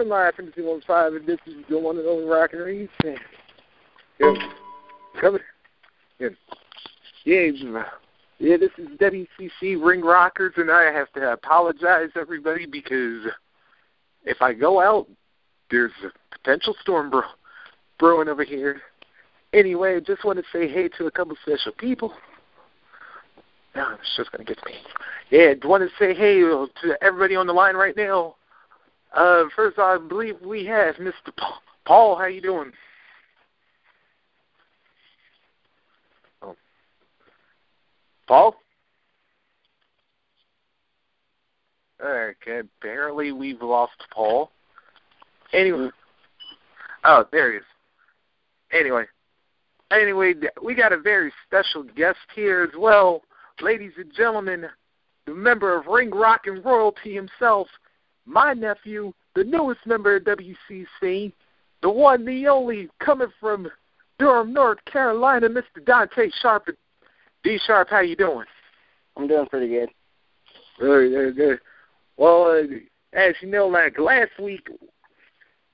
coming live from 215, and this is the one and only Rockin' Reese. Coming. Yeah, this is WCC Ring Rockers, and I have to apologize, everybody, because if I go out, there's a potential storm brewing over here. Anyway, I just want to say hey to a couple special people. No, it's just going to get to me. Yeah, I want to say hey to everybody on the line right now. First, I believe we have Mr. Paul. How you doing? Paul? Okay, apparently we've lost Paul. Anyway. Oh, there he is. Anyway, we got a very special guest here as well. Ladies and gentlemen, the member of Ring Rock and Royalty himself, my nephew, the newest member of WCC, the one, the only, coming from Durham, North Carolina, Mr. Dante Sharp. D-Sharp, how you doing? I'm doing pretty good. Very good. Well, as you know, like last week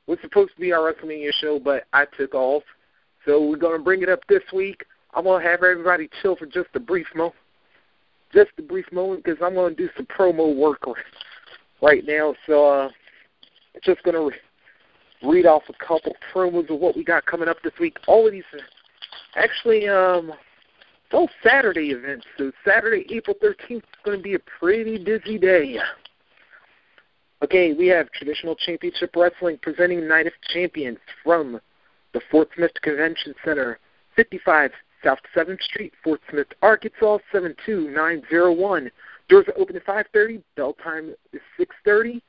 was supposed to be our Wrestlemania show, but I took off. So we're going to bring it up this week. I'm going to have everybody chill for just a brief moment. Because I'm going to do some promo work right now. So I'm just going to read off a couple promos of what we got coming up this week. All of these, actually, it's all Saturday events. So Saturday, April 13th is going to be a pretty busy day. Okay, we have Traditional Championship Wrestling presenting Night of Champions from the Fort Smith Convention Center, 55 South 7th Street, Fort Smith, Arkansas, 72901. Doors are open at 5:30. Bell time is 6:30.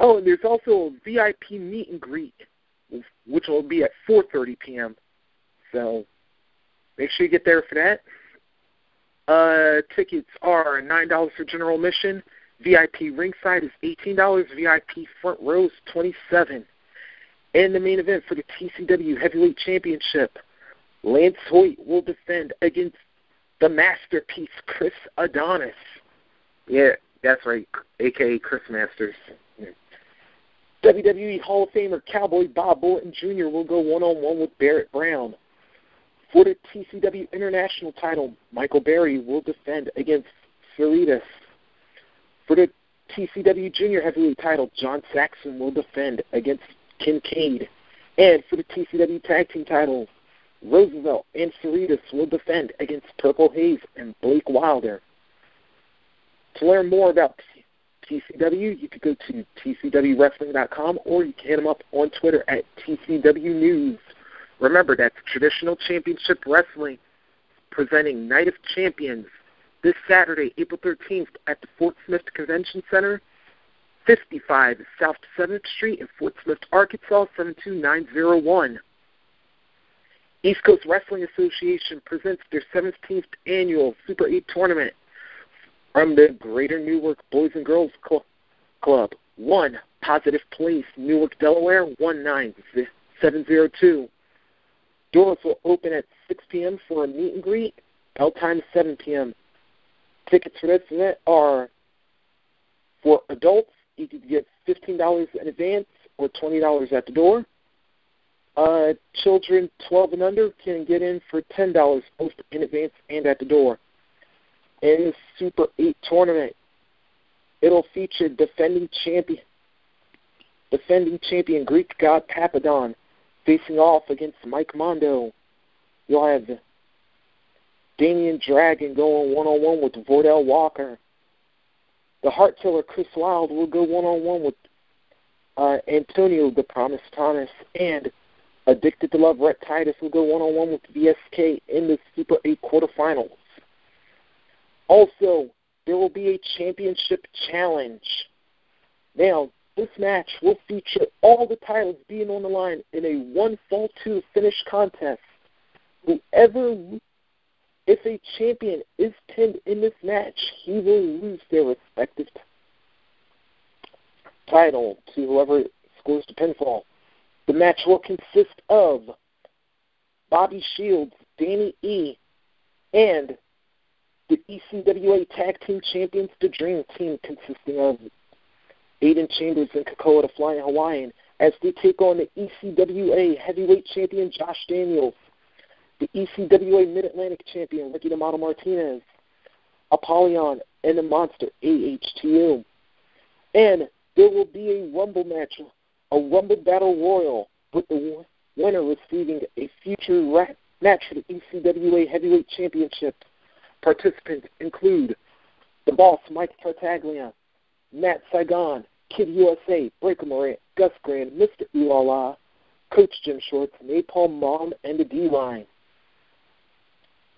Oh, and there's also a VIP meet and greet, which will be at 4:30 p.m. So make sure you get there for that. Tickets are $9 for general admission. VIP ringside is $18. VIP front row is $27. And the main event for the TCW Heavyweight Championship, Lance Hoyt will defend against the masterpiece, Chris Adonis. Yeah, that's right, a.k.a. Chris Masters. WWE Hall of Famer Cowboy Bob Orton Jr. will go one-on-one with Barrett Brown. For the TCW International title, Michael Berry will defend against Cerritos. For the TCW Junior Heavyweight title, John Saxon will defend against Kincaid. And for the TCW Tag Team title, Roosevelt and Cerritos will defend against Purple Haze and Blake Wilder. To learn more about TCW, you can go to tcwwrestling.com or you can hit them up on Twitter at TCW News. Remember, that's Traditional Championship Wrestling presenting Night of Champions this Saturday, April 13th at the Fort Smith Convention Center, 55 South 7th Street in Fort Smith, Arkansas, 72901. East Coast Wrestling Association presents their 17th annual Super 8 tournament from the Greater Newark Boys and Girls Club. 1 Positive Place, Newark, Delaware, 19702. Doors will open at 6 p.m. for a meet and greet. Bell time is 7 p.m. Tickets for this event are for adults. You can get $15 in advance or $20 at the door. Children 12 and under can get in for $10 both in advance and at the door. In the Super 8 tournament, it'll feature defending champion Greek god Papadon facing off against Mike Mondo. You'll have Damian Dragon going one-on-one with Vordell Walker. The Heart Killer Chris Wilde will go one-on-one with Antonio the Promise Thomas. And Addicted to Love Rhett Titus will go one-on-one with VSK in the Super 8 quarterfinals. Also, there will be a championship challenge. Now, this match will feature all the titles being on the line in a 1-fall-2 finish contest. If a champion is pinned in this match, he will lose their respective title to whoever scores the pinfall. The match will consist of Bobby Shields, Danny E., and the ECWA Tag Team Champions, the Dream Team, consisting of Aiden Chambers and Kakoa the Flying Hawaiian as they take on the ECWA Heavyweight Champion Josh Daniels, the ECWA Mid-Atlantic Champion Ricky the Model Martinez, Apollyon, and the Monster AHTU. And there will be a Rumble match, a Rumble Battle Royal, with the winner receiving a future match for the ECWA Heavyweight Championship. Participants include the Boss Mike Tartaglia, Matt Saigon, Kid USA, Breaker Morant, Gus Grand, Mr. Ulala, Coach Jim Shorts, Napalm Mom, and the D-Line.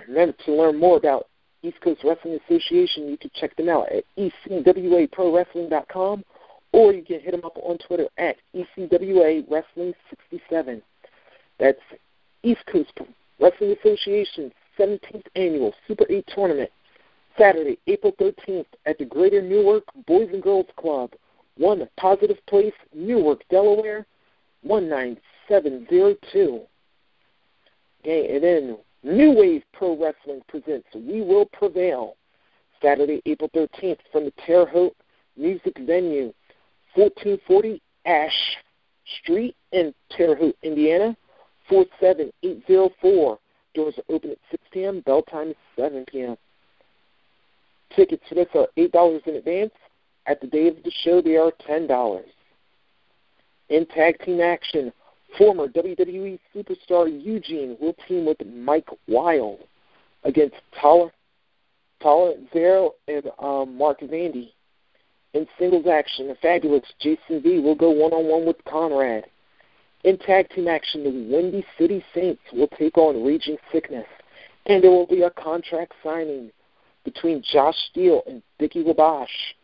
Remember, to learn more about East Coast Wrestling Association, you can check them out at ecwaprowrestling.com, or you can hit them up on Twitter at ECWA Wrestling 67. That's East Coast Wrestling Association's 17th Annual Super 8 Tournament, Saturday, April 13th at the Greater Newark Boys and Girls Club, 1 Positive Place, Newark, Delaware, 19702. Okay, and then New Wave Pro Wrestling presents We Will Prevail, Saturday, April 13th from the Terre Haute Music Venue, 1440 Ash Street in Terre Haute, Indiana, 47804. Doors are open at 6 p.m. Bell time is 7 p.m. Tickets for this are $8 in advance. At the day of the show, they are $10. In tag team action, former WWE superstar Eugene will team with Mike Wild against Tyler Zero and Mark Vandy. In singles action, the fabulous Jason V will go one-on-one with Conrad. In tag team action, the Windy City Saints will take on Raging Sickness, and there will be a contract signing between Josh Steele and Dickie Wabash.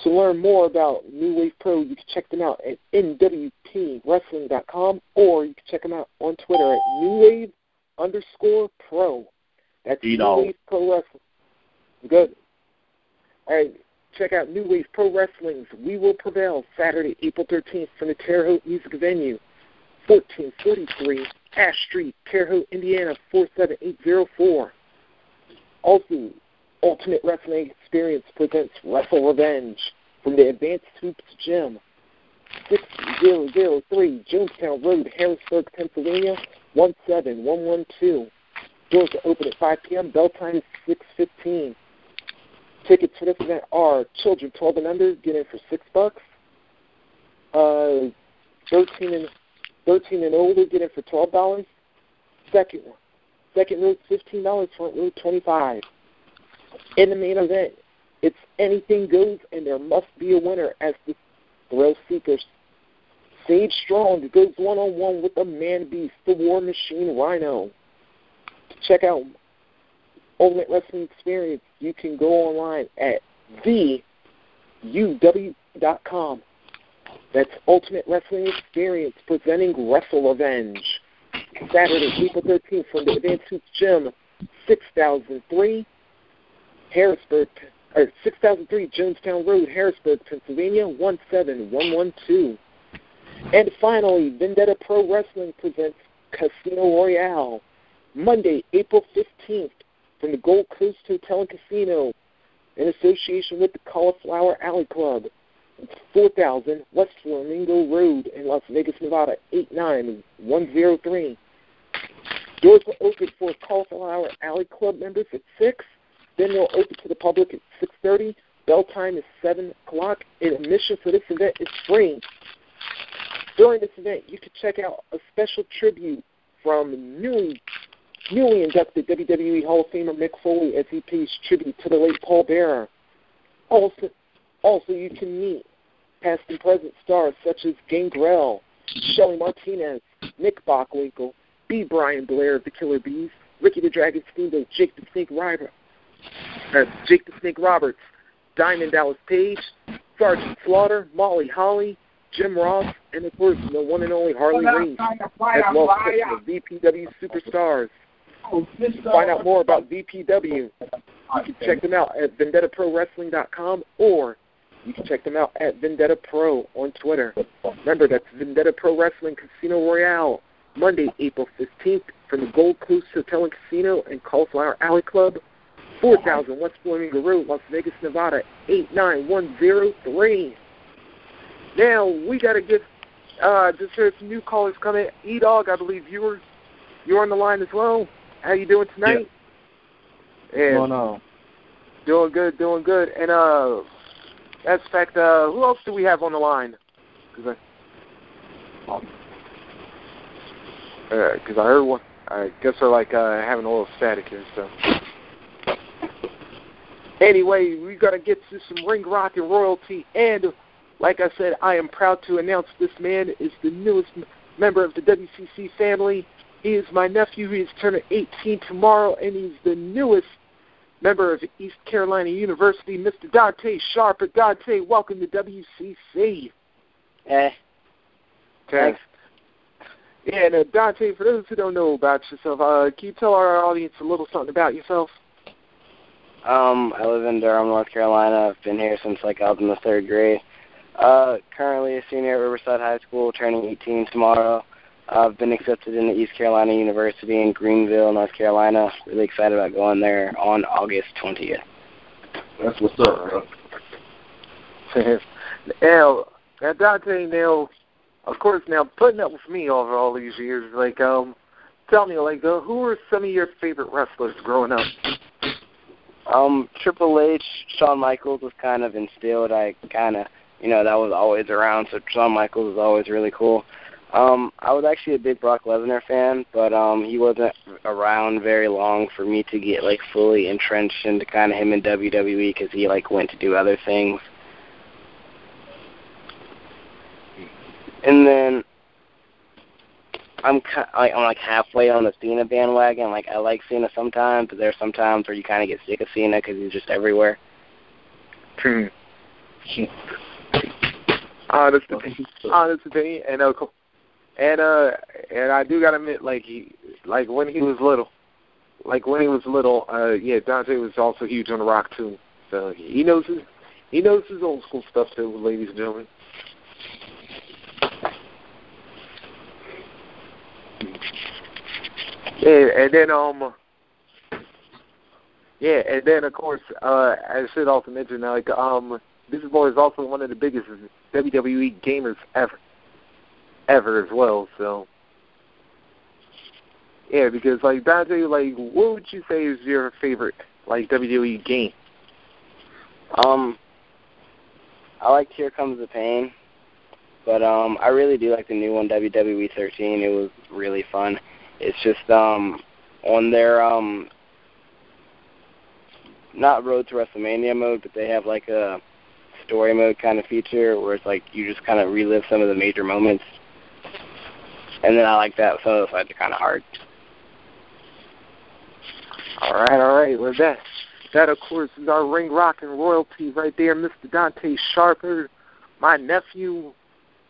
To learn more about New Wave Pro, you can check them out at nwpwrestling.com, or you can check them out on Twitter at newwave_pro. That's New Wave Pro Wrestling. Good. All right, check out New Wave Pro Wrestling's We Will Prevail, Saturday, April 13th from the Terre Haute Music Venue, 1443 Ash Street, Terre Haute, Indiana, 47804. Also, Ultimate Wrestling Experience presents Wrestle Revenge from the Advanced Hoops Gym, 6003 Jonestown Road, Harrisburg, Pennsylvania, 17112. Doors are open at 5 p.m. Bell time is 6:15. Tickets for this event are children 12 and under get in for $6. 13 and older get in for $12. Second row $15. Front row $25. In the main event, it's anything goes, and there must be a winner as the Thrill Seekers. Sage Strong goes one-on-one with the Man Beast, the War Machine Rhino. To check out Ultimate Wrestling Experience, you can go online at theuw.com. That's Ultimate Wrestling Experience presenting Wrestle Revenge. Saturday, April 13th from the Advanced Hoops Gym, 6003 Jonestown Road, Harrisburg, Pennsylvania, 17112. And finally, Vendetta Pro Wrestling presents Casino Royale, Monday, April 15th, from the Gold Coast Hotel and Casino, in association with the Cauliflower Alley Club. It's 4000 West Flamingo Road in Las Vegas, Nevada, 89103. Doors will open for Cauliflower Alley Club members at 6. Then they'll open to the public at 6:30. Bell time is 7 o'clock, and admission for this event is free. During this event, you can check out a special tribute from newly inducted WWE Hall of Famer Mick Foley as he pays tribute to the late Paul Bearer. Also, you can meet past and present stars such as Gangrel, Shelly Martinez, Nick Bockwinkel, B. Brian Blair of the Killer Bees, Ricky the Dragon Steamboat, Jake the Snake Roberts, Diamond Dallas Page, Sergeant Slaughter, Molly Holly, Jim Ross, and of course the one and only Harley Race, as well as the VPW Superstars. To find out more about VPW, you can check them out at VendettaProWrestling.com, or you can check them out at Vendetta Pro on Twitter. Remember, that's Vendetta Pro Wrestling Casino Royale, Monday, April 15th, from the Gold Coast Hotel and Casino and Cauliflower Alley Club, 4000 West Flamingo Road, Las Vegas, Nevada, 89103. Now we got to get just heard some new callers coming. E-Dog, I believe you're on the line as well. How you doing tonight? Yeah. What's going on? Doing good. And that's fact. Who else do we have on the line? Because I heard one. I guess they're like having a little static here. So anyway, we got to get to some ring rock and royalty. And like I said, I am proud to announce this man is the newest member of the WCC family. He is my nephew. He is turning 18 tomorrow, and he's the newest member of East Carolina University, Mr. Dante Sharper. Dante, welcome to WCC. Thanks. Yeah, and Dante, for those who don't know about yourself, can you tell our audience a little something about yourself? I live in Durham, North Carolina. I've been here since I was in the 3rd grade. Currently a senior at Riverside High School, turning 18 tomorrow. I've been accepted into East Carolina University in Greenville, North Carolina. Really excited about going there on August 20th. That's what's up, bro. Now, Dante, of course, putting up with me over all these years, tell me, who were some of your favorite wrestlers growing up? Triple H, Shawn Michaels was kind of instilled. That was always around, so Shawn Michaels was always really cool. I was actually a big Brock Lesnar fan, but he wasn't around very long for me to get fully entrenched into kind of him in WWE because he went to do other things. And then I'm halfway on the Cena bandwagon. I like Cena sometimes, but there's sometimes where you kind of get sick of Cena because he's just everywhere. Honest opinion, and I do gotta admit, when he was little, Dante was also huge on The Rock too. So he knows his old school stuff too, ladies and gentlemen. And then of course, I should also mention this boy is also one of the biggest WWE gamers ever as well. So yeah, because Dante, what would you say is your favorite WWE game? I liked Here Comes the Pain, but I really do like the new one, WWE 13. It was really fun. It's just on their not Road to WrestleMania mode, but they have a story mode kind of feature where it's you just kind of relive some of the major moments. And then I like that. Some of the fights are kind of hard. All right. Well, that of course is our ring rock and royalty right there, Mr. Dante Sharper, my nephew.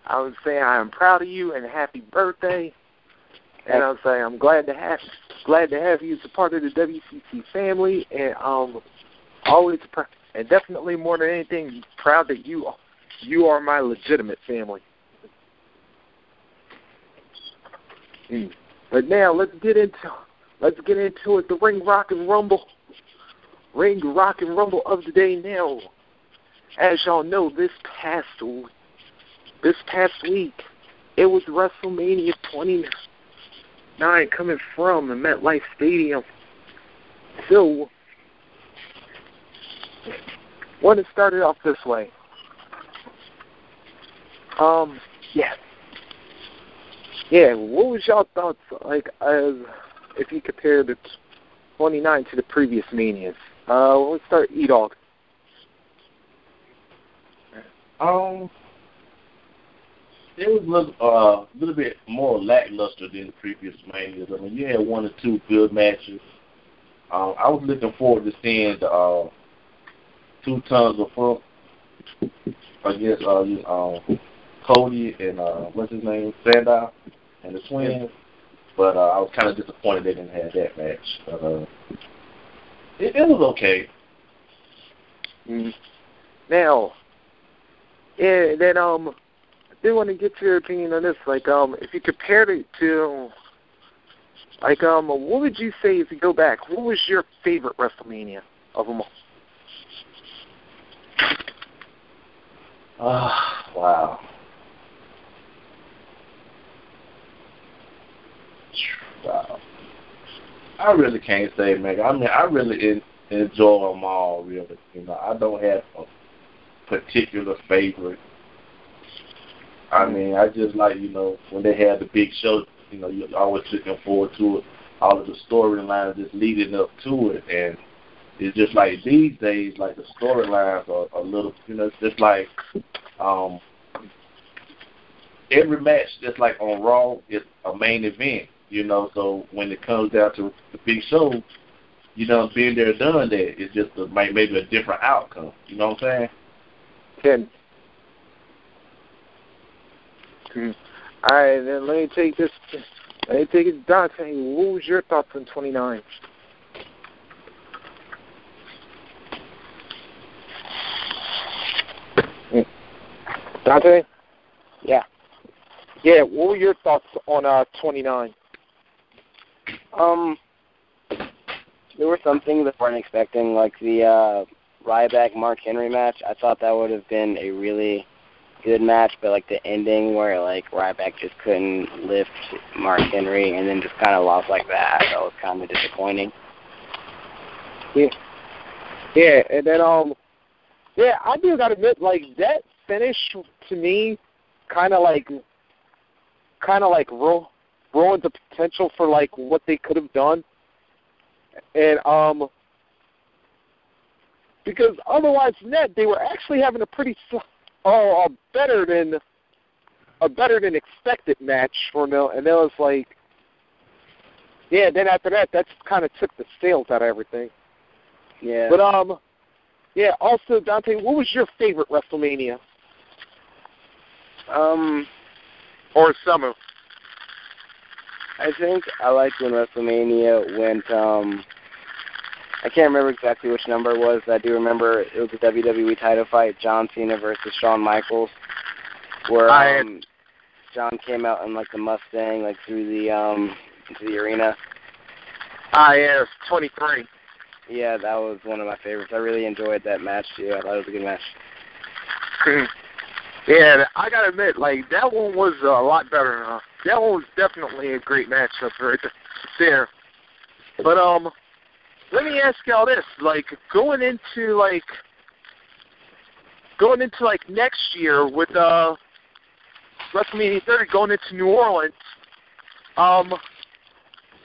I would say I am proud of you and happy birthday. And I would say I'm glad to have you as a part of the WCC family, and always and definitely more than anything, proud that you are my legitimate family. But now let's get into it. The Ring Rock and Rumble of the day. Now, as y'all know, this past week it was WrestleMania 29 coming from the MetLife Stadium. So, I want to start it off this way. Yeah, what was y'all thoughts, if you compare the 29 to the previous Manias? Let's start E-Dog. It was a little bit more lackluster than the previous Manias. I mean, you had 1 or 2 good matches. I was looking forward to seeing the 2 tons of funk against Cody and what's his name, Sandow, and the Twins. But I was kind of disappointed they didn't have that match. But it was okay. Now, yeah, then I do want to get your opinion on this. If you compared it to, what would you say if you go back? What was your favorite WrestleMania of them all? Wow. I really can't say, man. I mean, I really enjoy them all, really. You know, I don't have a particular favorite. I mean, I just like, you know, when they had the big show, you know, you're always looking forward to it. All of the storylines just leading up to it, and it's just like these days, like the storylines are a little, you know, it's just like every match that's like on Raw is a main event, you know. So when it comes down to the big show, you know, being there, done that, it's just maybe a different outcome. You know what I'm saying? All right, then let me take this. Let me take it, Dante. What was your thoughts on 29? Dante? Yeah. Yeah, what were your thoughts on 29? There were some things that I weren't expecting, like the Ryback-Mark Henry match. I thought that would have been a really good match, but like the ending where like Ryback just couldn't lift Mark Henry and then just kind of lost like that was kind of disappointing. Yeah, and then yeah, I do gotta admit, like that finish to me, kind of like ruined the potential for like what they could have done, and because otherwise, net they were actually having a pretty a better than expected match for them, and it was like, yeah. Then after that, that just kind of took the sails out of everything. Yeah. But yeah. Also, Dante, what was your favorite WrestleMania? Or Summer? I think I liked when WrestleMania went. I can't remember exactly which number it was, but I do remember it was a WWE title fight, John Cena versus Shawn Michaels, where John came out in like the Mustang, like through the into the arena. Yes, 23. Yeah, that was one of my favorites. I really enjoyed that match too. I thought it was a good match. Yeah, I gotta admit, like that one was a lot better. That one was definitely a great matchup right there. But let me ask y'all this: like going into next year with WrestleMania 30 going into New Orleans,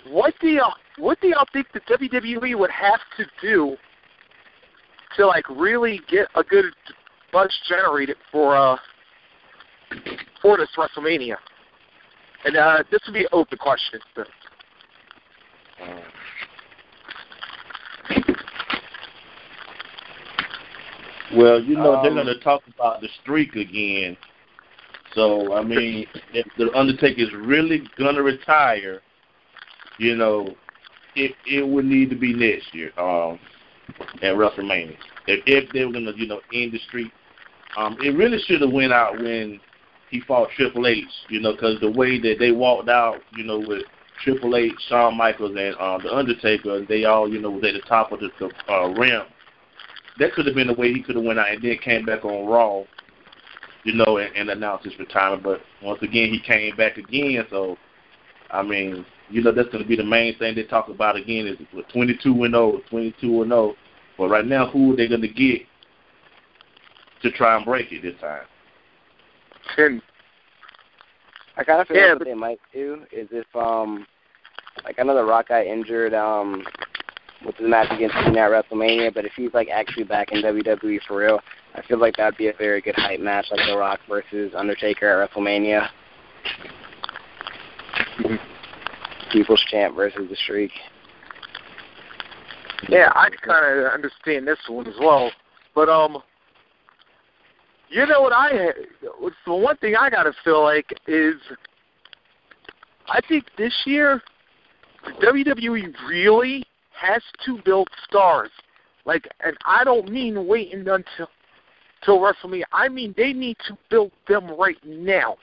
what do y'all think the WWE would have to do to like really get a good buzz generated for this WrestleMania? And this would be an open question. Well, you know, they're going to talk about the streak again. So, I mean, if the Undertaker is really going to retire, you know, it would need to be next year at WrestleMania. If they were going to, you know, end the streak. It really should have went out when he fought Triple H, you know, because the way that they walked out, you know, with Triple H, Shawn Michaels, and The Undertaker, they all, you know, was at the top of the ramp. That could have been the way he could have went out and then came back on Raw, you know, and announced his retirement. But once again, he came back again. So, I mean, you know, that's going to be the main thing they talk about again is 22-0. But right now, who are they going to get to try and break it this time? I kind of feel like what they might do is if, like I know The Rock got injured with the match against Cena at WrestleMania, but if he's like actually back in WWE for real, I feel like that would be a very good hype match, like The Rock versus Undertaker at WrestleMania. People's Champ versus The Streak. Yeah, I kind of understand this one as well, but you know what the one thing I gotta feel like is, I think this year WWE really has to build stars. Like, and I don't mean waiting until WrestleMania. I mean they need to build them right now.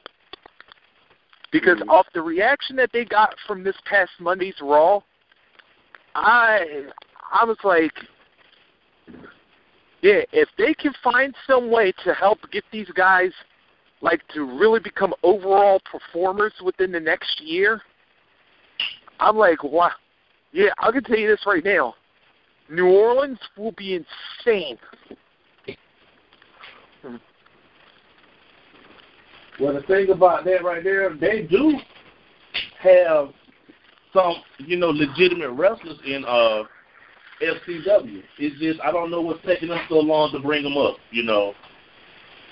Because of the reaction that they got from this past Monday's Raw, I was like, yeah, if they can find some way to help get these guys, like, to really become overall performers within the next year, I'm like, wow. Yeah, I can tell you this right now. New Orleans will be insane. Well, the thing about that right there, they do have some, legitimate wrestlers in FCW. It's just, I don't know what's taking them so long to bring them up,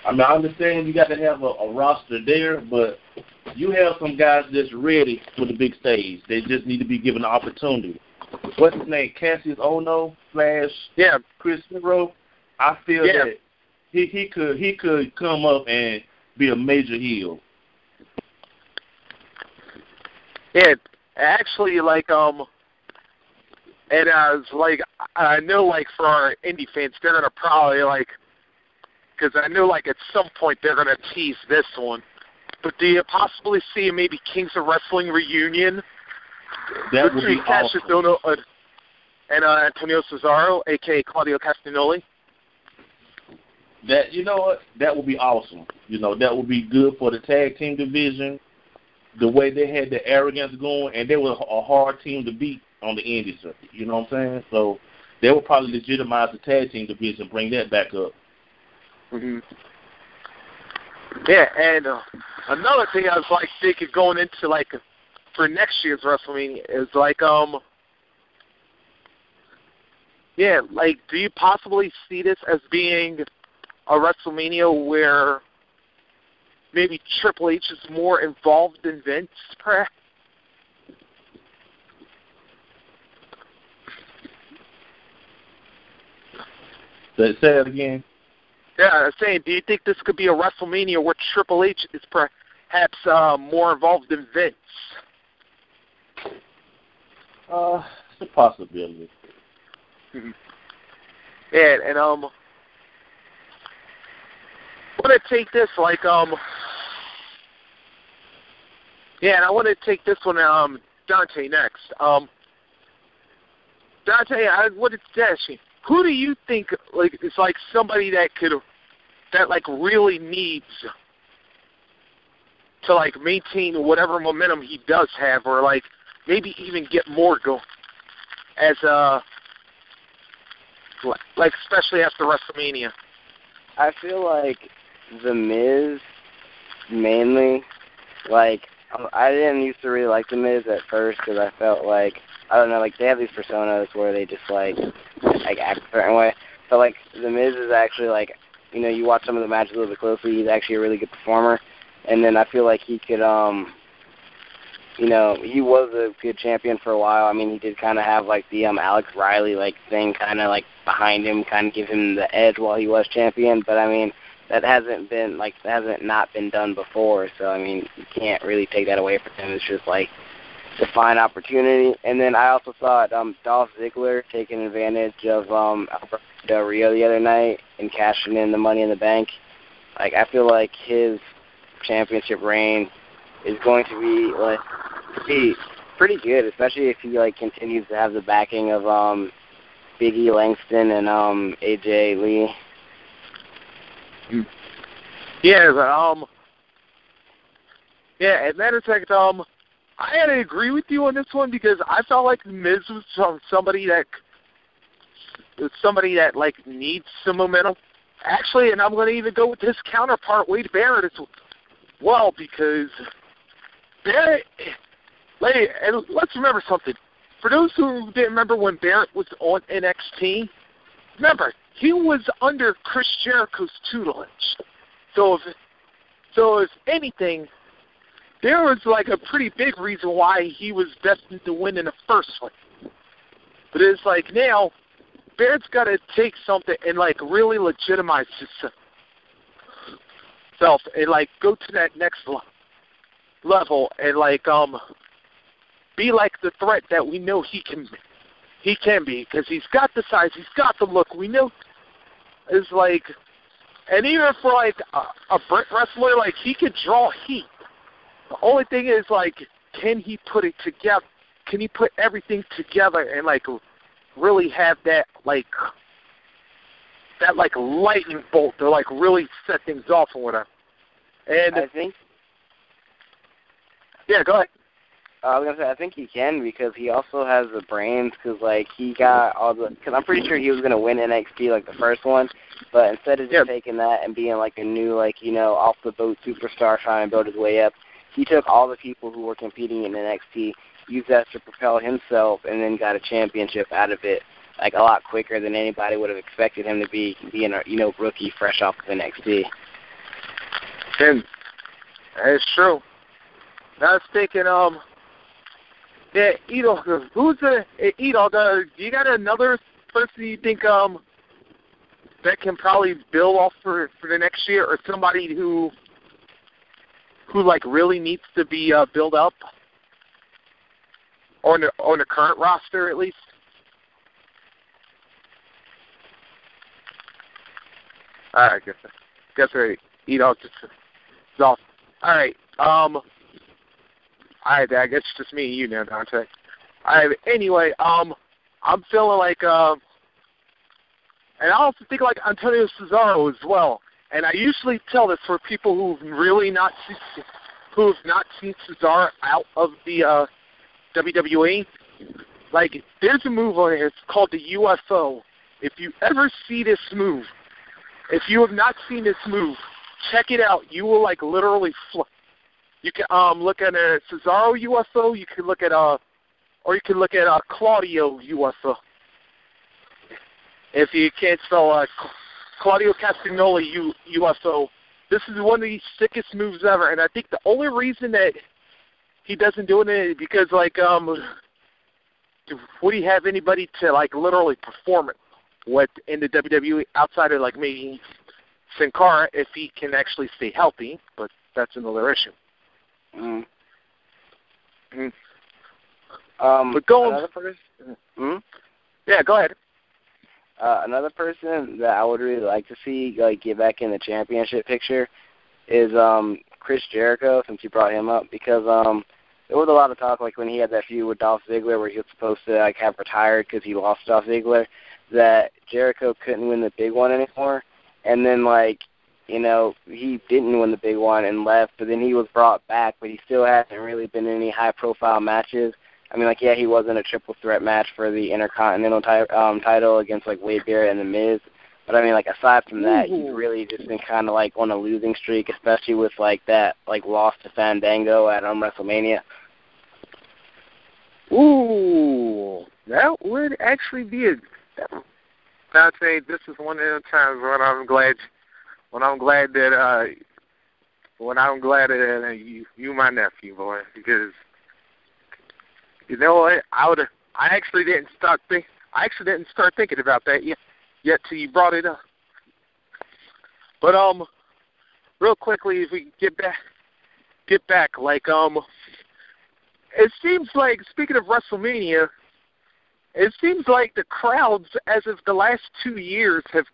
I mean, I understand you got to have a roster there, but you have some guys that's ready for the big stage. They just need to be given the opportunity. What's his name? Cassius Ohno / Chris Hero. I feel that he could come up and be a major heel. Yeah, actually, like, and I was like, I know, like, for our indie fans, they're gonna probably because I know, like, at some point they're gonna tease this one. But do you possibly see maybe Kings of Wrestling reunion? That would be awesome. Ohno and Antonio Cesaro, a.k.a. Claudio Castagnoli. That, you know what? That would be awesome. That would be good for the tag team division. The way they had the arrogance going, and they were a hard team to beat on the indie circuit. You know what I'm saying? So they would probably legitimize the tag team division, bring that back up. Mm-hmm. Yeah, and another thing I was like thinking going into for next year's WrestleMania is do you possibly see this as being a WrestleMania where maybe Triple H is more involved than Vince, perhaps? Say that again. Yeah, I was saying, do you think this could be a WrestleMania where Triple H is perhaps more involved than Vince? It's a possibility. Mm-hmm. Yeah, and I want to take this and I want to take this one, Dante, next. Dante, I wanted to ask you, who do you think is somebody that really needs to maintain whatever momentum he does have, or maybe even get more going as especially after WrestleMania? I feel like The Miz mainly. I didn't used to really like The Miz at first because I felt like, I don't know, they have these personas where they just act a certain way. But The Miz is actually you watch some of the matches a little bit closely, he's actually a really good performer. And then I feel like he could he was a good champion for a while. I mean, he did kind of have the Alex Riley thing kind of behind him, kind of give him the edge while he was champion. But I mean, that hasn't been not been done before. So I mean, you can't really take that away from him. It's just a fine opportunity. And then I also saw Dolph Ziggler taking advantage of Alberto Del Rio the other night and cashing in the Money in the Bank. I feel like his championship reign is going to be pretty good, especially if he continues to have the backing of Big E Langston and AJ Lee. Yeah, but as a matter of fact, I had to agree with you on this one because I felt like Miz was somebody that needs some momentum. Actually, and I'm going to even go with his counterpart, Wade Barrett, as well, because Barrett, and let's remember something. For those who didn't remember when Barrett was on NXT, remember, he was under Chris Jericho's tutelage. So if anything, there was a pretty big reason why he was destined to win in the first place. But it's now, Barrett's got to take something and really legitimize himself and go to that next level and be the threat that we know he can be, because he's got the size, he's got the look. We know is and even for a Brit wrestler, he could draw heat. The only thing is can he put it together? Can he put everything together and really have that lightning bolt to really set things off or whatever? And I think. Yeah, go ahead. I was gonna say I think he can because he also has the brains. Because like he got all the. Because I'm pretty sure he was gonna win NXT like the first one, but instead of just taking that and being like a new off the boat superstar trying to build his way up, he took all the people who were competing in NXT, used that to propel himself, and then got a championship out of it like a lot quicker than anybody would have expected him to be being a rookie fresh off of NXT. And that's true. I was thinking, yeah, Edel, who's Edel? You got another person you think that can probably build off for the next year, or somebody who like really needs to be built up on the current roster at least? All right, guess right. Edel just is off. All right. I guess it's just me and you now, Dante. Anyway, I'm feeling like, and I also think like Antonio Cesaro as well. And I usually tell this for people who've not seen Cesaro out of the WWE. Like, there's a move on here. It's called the UFO. If you ever see this move, if you have not seen this move, check it out. You will like literally You can look at a Cesaro UFO. You can look at or you can look at Claudio UFO. If you can't spell Claudio Castagnoli UFO, this is one of the sickest moves ever. And I think the only reason that he doesn't do it is because would he have anybody to like literally perform it with in the WWE outside of like maybe Sin Cara if he can actually stay healthy? But that's another issue. Mm. Mm. But going, another person. Yeah, go ahead. Another person that I would really like to see get back in the championship picture is Chris Jericho, since you brought him up, because there was a lot of talk when he had that feud with Dolph Ziggler where he was supposed to have retired because he lost Dolph Ziggler, that Jericho couldn't win the big one anymore, and then he didn't win the big one and left, but then he was brought back, but he still hasn't really been in any high-profile matches. I mean, he was in a triple threat match for the Intercontinental title against Wade Barrett and The Miz. But I mean, aside from that, he's really just been kind of on a losing streak, especially with that loss to Fandango at WrestleMania. Ooh, that would actually be I'd say this is one of the times when I'm glad that you my nephew, boy, because you know what? I actually didn't start thinking about that yet till you brought it up. But real quickly, if we get back, it seems like, speaking of WrestleMania, it seems like the crowds, as of the last 2 years, have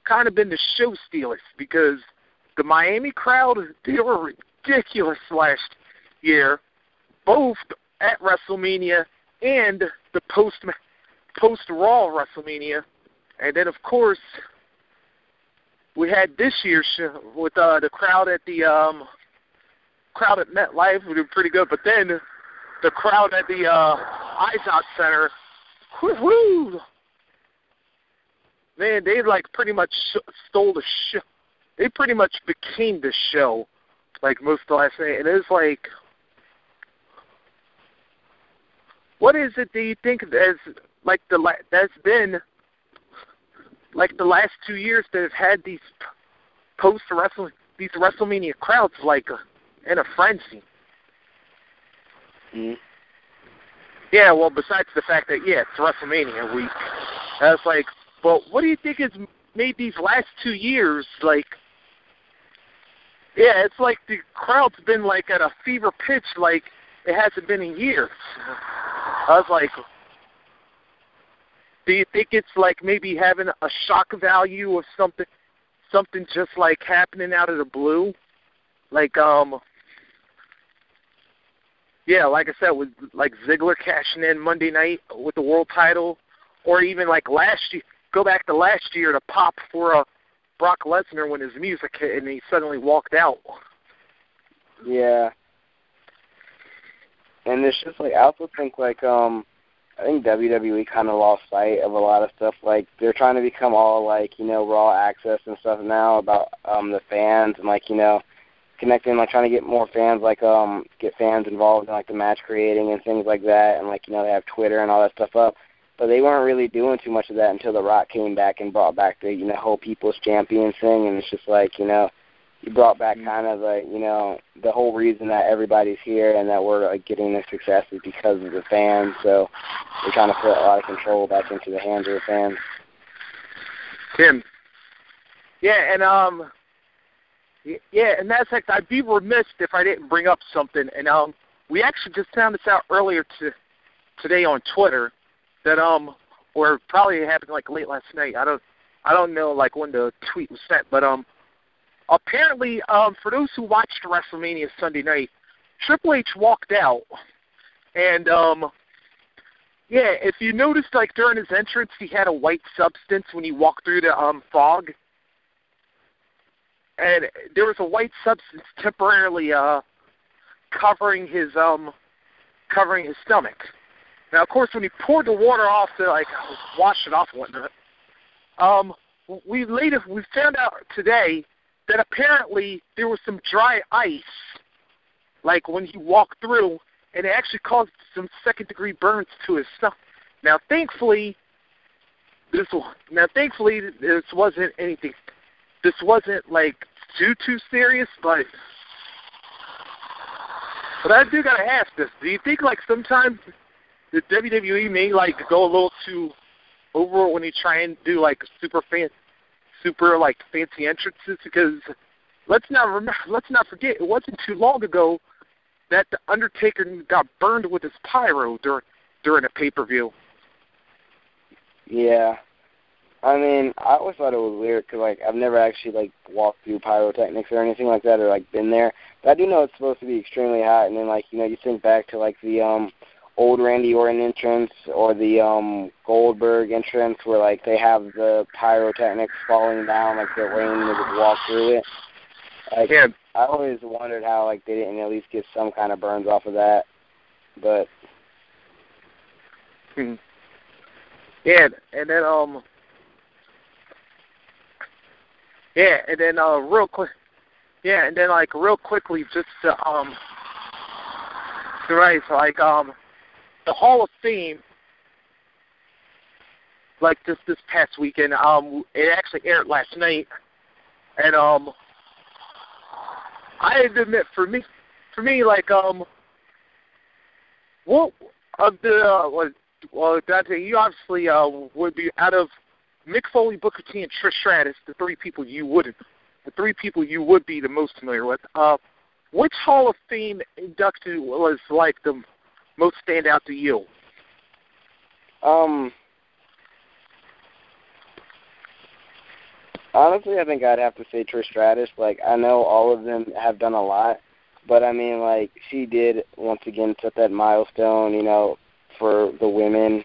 kind of been the show stealers, because the Miami crowd, they were ridiculous last year, both at WrestleMania and the post-Raw WrestleMania. And then, of course, we had this year's show with the crowd at crowd at MetLife, which was pretty good. But then the crowd at the Izod Center, whoo, man, they pretty much stole the show. They pretty much became the show, most of the last night. And it's what is it that you think that's been the last 2 years that have had these these WrestleMania crowds in a frenzy? Mm-hmm. Yeah, well, besides the fact that it's WrestleMania week, that's but what do you think has made these last 2 years Yeah, it's the crowd's been at a fever pitch it hasn't been in years. I was do you think it's maybe having a shock value of something just happening out of the blue? Yeah, like I said, with Ziggler cashing in Monday night with the world title, or even last year, go back to last year, to pop for Brock Lesnar when his music hit and he suddenly walked out. Yeah. And it's just like I also think like I think WWE kind of lost sight of a lot of stuff. Like they're trying to become all like Raw access and stuff now about the fans and like connecting, like trying to get more fans, like get fans involved in like the match creating and things like that, and like they have Twitter and all that stuff up. But they weren't really doing too much of that until The Rock came back and brought back the whole People's Champion thing, and it's just like he brought back kind of like the whole reason that everybody's here and that we're like getting this success is because of the fans. So they're trying to put a lot of control back into the hands of the fans. Tim. Yeah, and in that fact, I'd be remiss if I didn't bring up something. And we actually just found this out earlier today on Twitter that or probably it happened like late last night. I don't know like when the tweet was sent, but apparently for those who watched WrestleMania Sunday night, Triple H walked out, and if you noticed, like during his entrance, he had a white substance when he walked through the fog. And there was a white substance temporarily covering his stomach. Now, of course, when he poured the water off to like wash it off and whatnot, we found out today that apparently there was some dry ice, like when he walked through, and it actually caused some second-degree burns to his stomach. Now, thankfully, this wasn't anything. This wasn't like too serious, but I do gotta ask this: do you think like sometimes the WWE may like go a little too over when you try and do like super like fancy entrances? Because let's not forget, it wasn't too long ago that the Undertaker got burned with his pyro during a pay-per-view. Yeah. I mean, I always thought it was weird because, like, I've never actually, like, walked through pyrotechnics or anything like that or, like, been there. But I do know it's supposed to be extremely hot. And then, like, you think back to, like, the old Randy Orton entrance or the Goldberg entrance where, like, they have the pyrotechnics falling down, like, the rain and they would walk through it. Like, yeah. I always wondered how, like, they didn't at least get some kind of burns off of that. But... Yeah, and then, real quick. Yeah, and then like real quickly, just to right, so like the Hall of Fame, like this past weekend, it actually aired last night, and I have to admit, for me, like what of the Dante, you obviously would be out of Mick Foley, Booker T, and Trish Stratus, the three people you would be the most familiar with. Which Hall of Fame inductee was like the most stand out to you? Honestly, I think I'd have to say Trish Stratus. Like, I know all of them have done a lot, but I mean, like, she did once again set that milestone, for the women.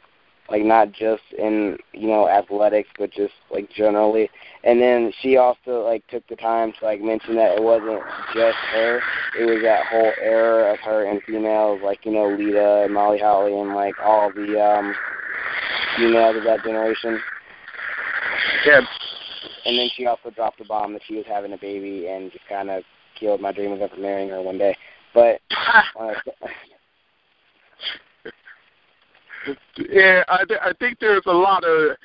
Like, not just in, athletics, but just, like, generally. And then she also, like, took the time to, like, mention that it wasn't just her. It was that whole era of her and females, like, Lita and Molly Holly and, like, all the females of that generation. Yeah. And then she also dropped the bomb that she was having a baby and just kind of killed my dream of ever marrying her one day. But... Yeah, I think there's a lot of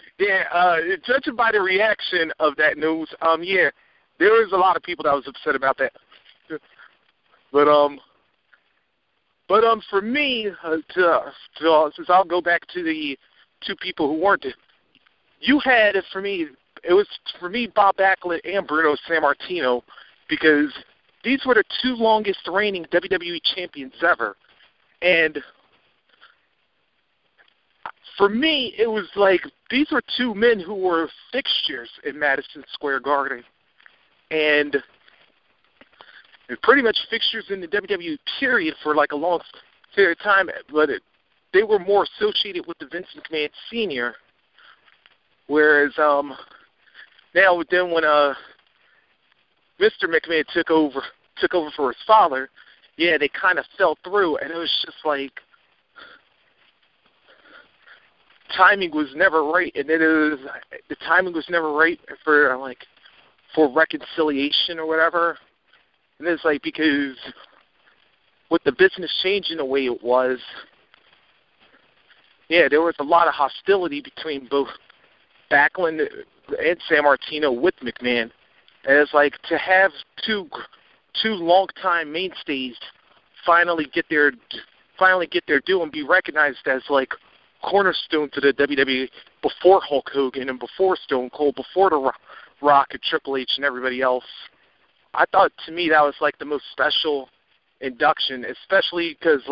judging by the reaction of that news, there is a lot of people that was upset about that. But for me, since I'll go back to the two people who weren't, you had it was Bob Backlund and Bruno Sammartino, because these were the two longest reigning WWE champions ever, and for me, it was like these were two men who were fixtures in Madison Square Garden, and they're pretty much fixtures in the WWE period for like a long period of time, but they were more associated with the Vince McMahon Sr., whereas now then when Mr. McMahon took over for his father, they kind of fell through, and it was just like timing was never right, and the timing was never right for reconciliation or whatever. And it's like, because with the business changing the way it was, there was a lot of hostility between both Backlund and Sammartino with McMahon. And it's like, to have two long-time mainstays finally get their due and be recognized as like cornerstone to the WWE before Hulk Hogan and before Stone Cold, before The Rock and Triple H and everybody else. I thought, to me, that was like the most special induction, especially because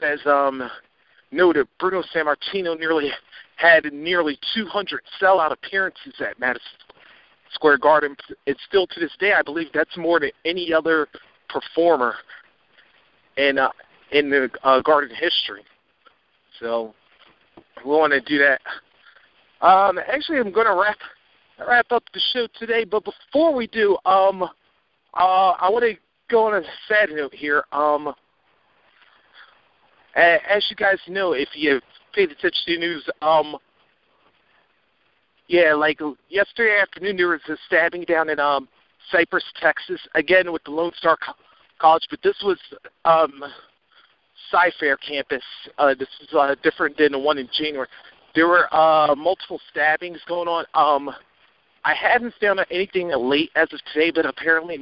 as noted, Bruno Sammartino had nearly 200 sellout appearances at Madison Square Garden. And still to this day, I believe that's more than any other performer in the Garden history. So we want to do that. Actually, I'm going to wrap up the show today, but before we do, I want to go on a sad note here. As you guys know, if you paid attention to the news, like yesterday afternoon, there was a stabbing down in Cypress, Texas, again with the Lone Star College, but this was Cy-Fair campus. This is different than the one in January. There were multiple stabbings going on. I haven't found out anything late as of today, but apparently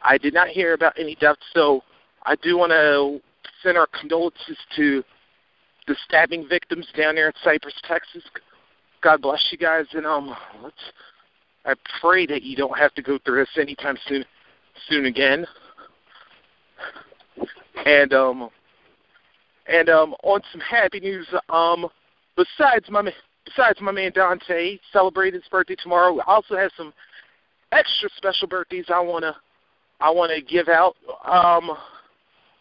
I did not hear about any deaths, so I do want to send our condolences to the stabbing victims down there in Cypress, Texas. God bless you guys, and I pray that you don't have to go through this anytime soon again. And on some happy news, besides my man Dante celebrating his birthday tomorrow, we also have some extra special birthdays I wanna give out.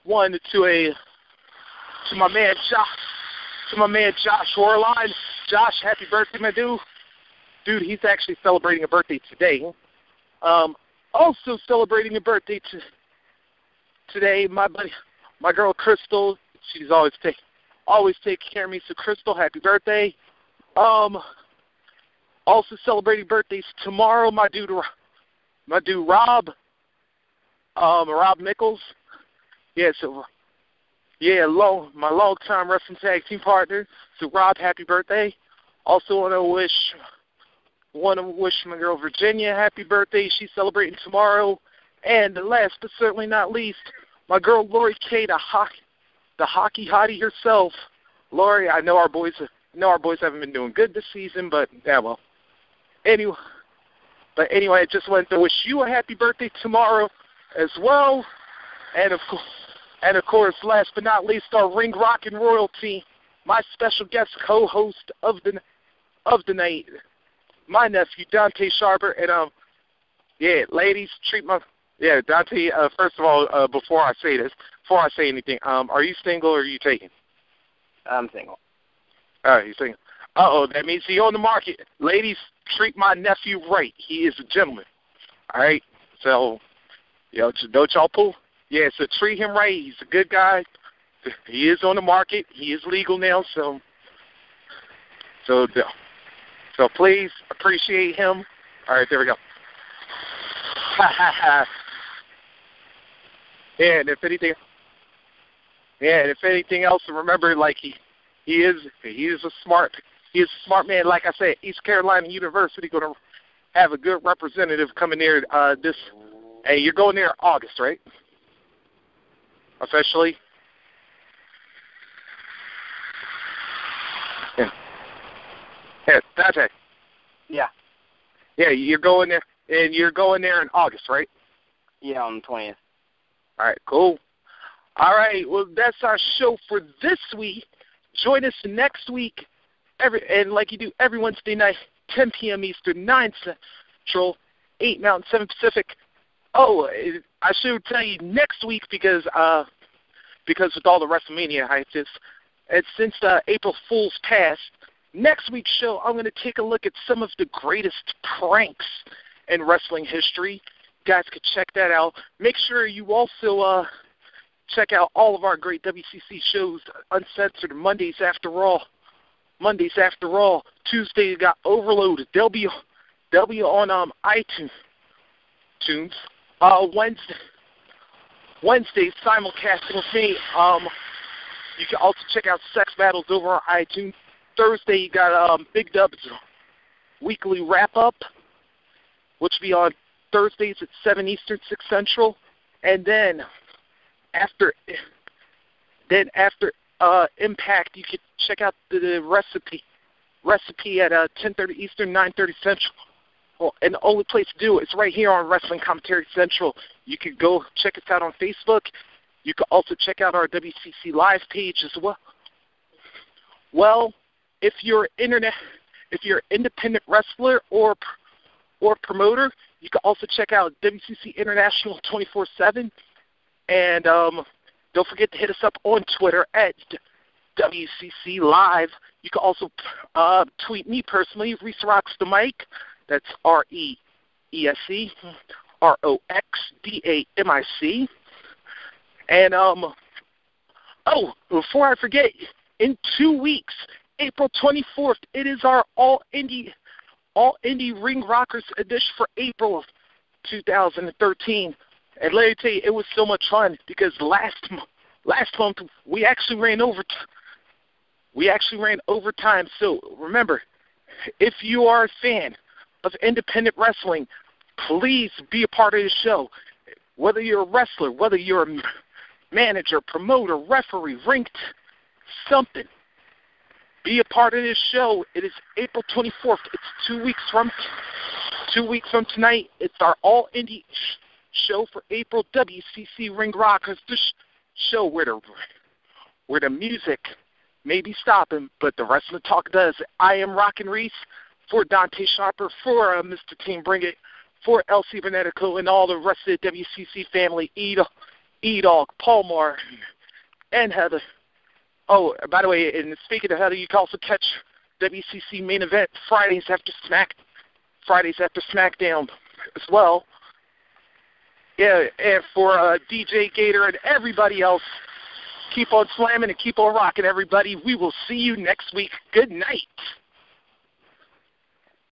One to my man Josh Orline. Josh, happy birthday, my dude. Dude, he's actually celebrating a birthday today. Also celebrating a birthday today, my girl Crystal. She's always taking care of me. So Crystal, happy birthday. Also celebrating birthdays tomorrow, my dude Rob Mickles. My long-time wrestling tag team partner. So Rob, happy birthday. Also want to wish my girl Virginia happy birthday. She's celebrating tomorrow. And last but certainly not least, my girl Lori Kay, the hockey hottie herself. Lori, I know our boys haven't been doing good this season, but well. Anyway, I just wanted to wish you a happy birthday tomorrow as well. And of course, last but not least, our Ring Rockin' royalty, my special guest co-host of the night, my nephew Dante Sharper. And ladies, Dante. First of all, before I say anything, are you single or are you taken? I'm single. All right, you're single. That means he's on the market. Ladies, treat my nephew right. He is a gentleman. All right, so don't y'all pull. Yeah, so treat him right. He's a good guy. He is on the market. He is legal now, so please appreciate him. All right, there we go. And if anything else, remember, like he is a smart man. Like I said, East Carolina University going to have a good representative coming there. Hey, you're going there in August, right? Officially. Yeah, Dante. Yeah. Yeah, you're going there, and you're going there in August, right? Yeah, on the 20th. All right, cool. All right, well, that's our show for this week. Join us next week, and like you do every Wednesday night, 10 p.m. Eastern, 9 Central, 8 Mountain, 7 Pacific. Oh, I should tell you next week because with all the Wrestlemania hype, it's since April Fool's passed. Next week's show, I'm going to take a look at some of the greatest pranks in wrestling history. guys could check that out. Make sure you also check out all of our great WCC shows, Uncensored, Mondays After Raw. Tuesday you got Overloaded. They'll be on iTunes. Wednesday simulcasting with me. You can also check out Sex Battles over on iTunes. Thursday you got Big Dub's weekly wrap up, which will be on Thursdays at 7 Eastern, 6 Central, and then after Impact, you can check out the recipe at 10:30 Eastern, 9:30 Central. Well, and the only place to do it is right here on Wrestling Commentary Central. You can go check us out on Facebook. You can also check out our WCC Live page as well. Well, if you're an independent wrestler or promoter, you can also check out WCC International 24/7. And don't forget to hit us up on Twitter at WCC Live. You can also tweet me personally, Reese Rocks the Mic. That's REESE, ROXDAMIC. And before I forget, in 2 weeks, April 24th, it is our All Indie Ring Rockers edition for April of 2013. And let me tell you, it was so much fun because last month we actually ran overtime. So remember, if you are a fan of independent wrestling, please be a part of the show. Whether you're a wrestler, whether you're a manager, promoter, referee, ring, something, be a part of this show. It is April 24th. It's 2 weeks from tonight. It's our all indie show for April. WCC Ring Rockers, this show where the music may be stopping, but the wrestling talk does. I am Rockin' Reese for Dante Sharper, for Mr. Team Bring It, for Elsie Benetico, and all the rest of the WCC family, E-Dog, Paul Moore, and Heather. Oh, by the way, and speaking of Heather, you can also catch WCC Main Event Fridays after SmackDown as well. Yeah, and for DJ Gator and everybody else, keep on slamming and keep on rocking, everybody. We will see you next week. Good night.